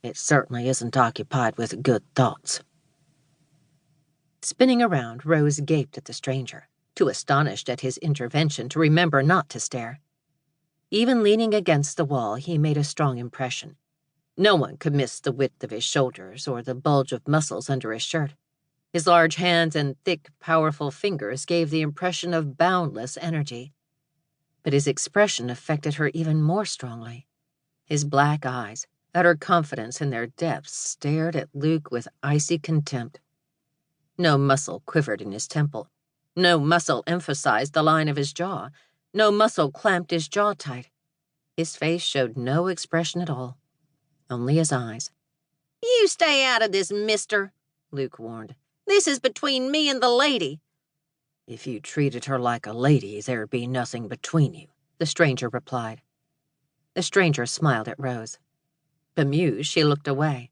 It certainly isn't occupied with good thoughts." Spinning around, Rose gaped at the stranger, too astonished at his intervention to remember not to stare. Even leaning against the wall, he made a strong impression. No one could miss the width of his shoulders or the bulge of muscles under his shirt. His large hands and thick, powerful fingers gave the impression of boundless energy. But his expression affected her even more strongly. His black eyes, utter confidence in their depths, stared at Luke with icy contempt. No muscle quivered in his temple. No muscle emphasized the line of his jaw. No muscle clamped his jaw tight. His face showed no expression at all. Only his eyes. "You stay out of this, mister," Luke warned. "This is between me and the lady." "If you treated her like a lady, there'd be nothing between you," the stranger replied. The stranger smiled at Rose. Bemused, she looked away.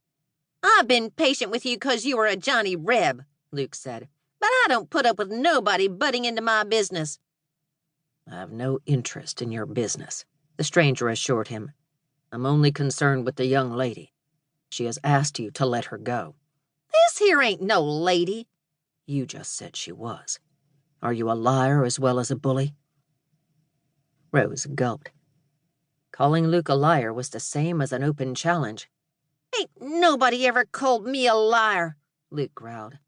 "I've been patient with you 'cause you were a Johnny Reb," Luke said. "But I don't put up with nobody butting into my business." "I have no interest in your business," the stranger assured him. "I'm only concerned with the young lady. She has asked you to let her go." "This here ain't no lady." "You just said she was. Are you a liar as well as a bully?" Rose gulped. Calling Luke a liar was the same as an open challenge. "Ain't nobody ever called me a liar," Luke growled.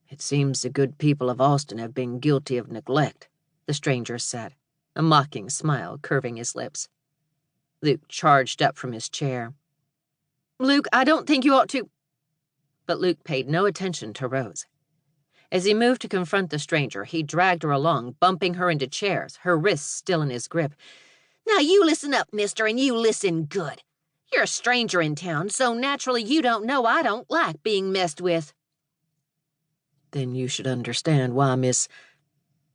"It seems the good people of Austin have been guilty of neglect," the stranger said, a mocking smile curving his lips. Luke charged up from his chair. "Luke, I don't think you ought to—" But Luke paid no attention to Rose. As he moved to confront the stranger, he dragged her along, bumping her into chairs, her wrists still in his grip. "Now you listen up, mister, and you listen good. You're a stranger in town, so naturally you don't know I don't like being messed with." "Then you should understand why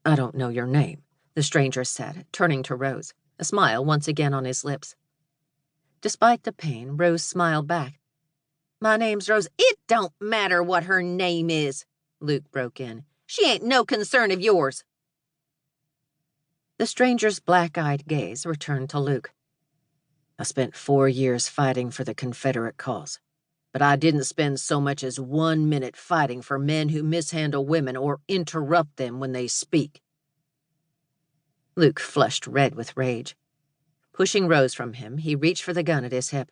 I don't know your name," the stranger said, turning to Rose, a smile once again on his lips. Despite the pain, Rose smiled back. "My name's Rose." "It don't matter what her name is," Luke broke in. "She ain't no concern of yours." The stranger's black-eyed gaze returned to Luke. "I spent 4 years fighting for the Confederate cause, but I didn't spend so much as 1 minute fighting for men who mishandle women or interrupt them when they speak." Luke flushed red with rage. Pushing Rose from him, he reached for the gun at his hip.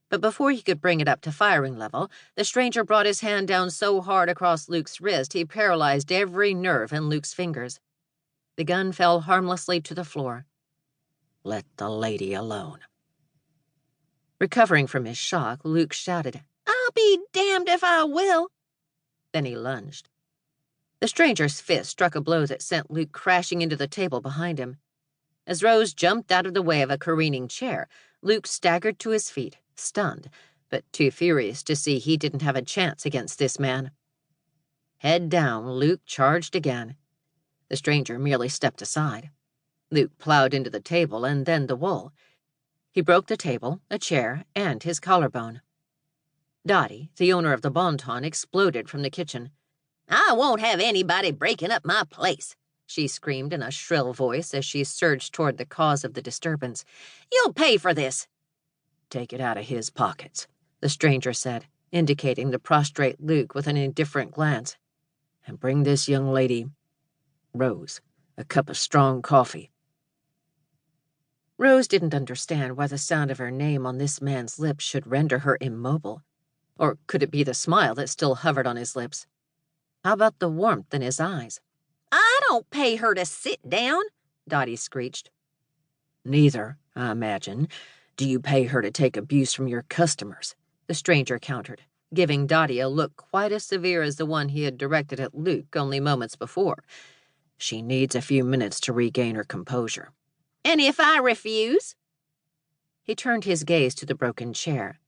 But before he could bring it up to firing level, the stranger brought his hand down so hard across Luke's wrist he paralyzed every nerve in Luke's fingers. The gun fell harmlessly to the floor. "Let the lady alone." Recovering from his shock, Luke shouted, "I'll be damned if I will." Then he lunged. The stranger's fist struck a blow that sent Luke crashing into the table behind him. As Rose jumped out of the way of a careening chair, Luke staggered to his feet, stunned, but too furious to see he didn't have a chance against this man. Head down, Luke charged again. The stranger merely stepped aside. Luke plowed into the table and then the wall. He broke the table, a chair, and his collarbone. Dottie, the owner of the Bon Ton, exploded from the kitchen. "I won't have anybody breaking up my place," she screamed in a shrill voice as she surged toward the cause of the disturbance. "You'll pay for this." "Take it out of his pockets," the stranger said, indicating the prostrate Luke with an indifferent glance. "And bring this young lady, Rose, a cup of strong coffee." Rose didn't understand why the sound of her name on this man's lips should render her immobile. Or could it be the smile that still hovered on his lips? How about the warmth in his eyes? "I don't pay her to sit down," Dottie screeched. "Neither, I imagine, do you pay her to take abuse from your customers," the stranger countered, giving Dottie a look quite as severe as the one he had directed at Luke only moments before. "She needs a few minutes to regain her composure." "And if I refuse?" He turned his gaze to the broken chair.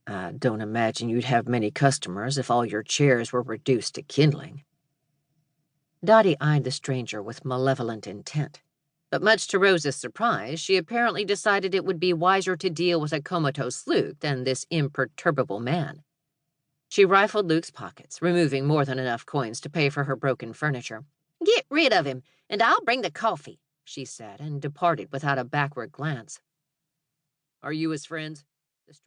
"I don't imagine you'd have many customers if all your chairs were reduced to kindling." Dottie eyed the stranger with malevolent intent, but much to Rose's surprise, she apparently decided it would be wiser to deal with a comatose Luke than this imperturbable man. She rifled Luke's pockets, removing more than enough coins to pay for her broken furniture. "Get rid of him, and I'll bring the coffee," she said, and departed without a backward glance. "Are you his friends?" The stranger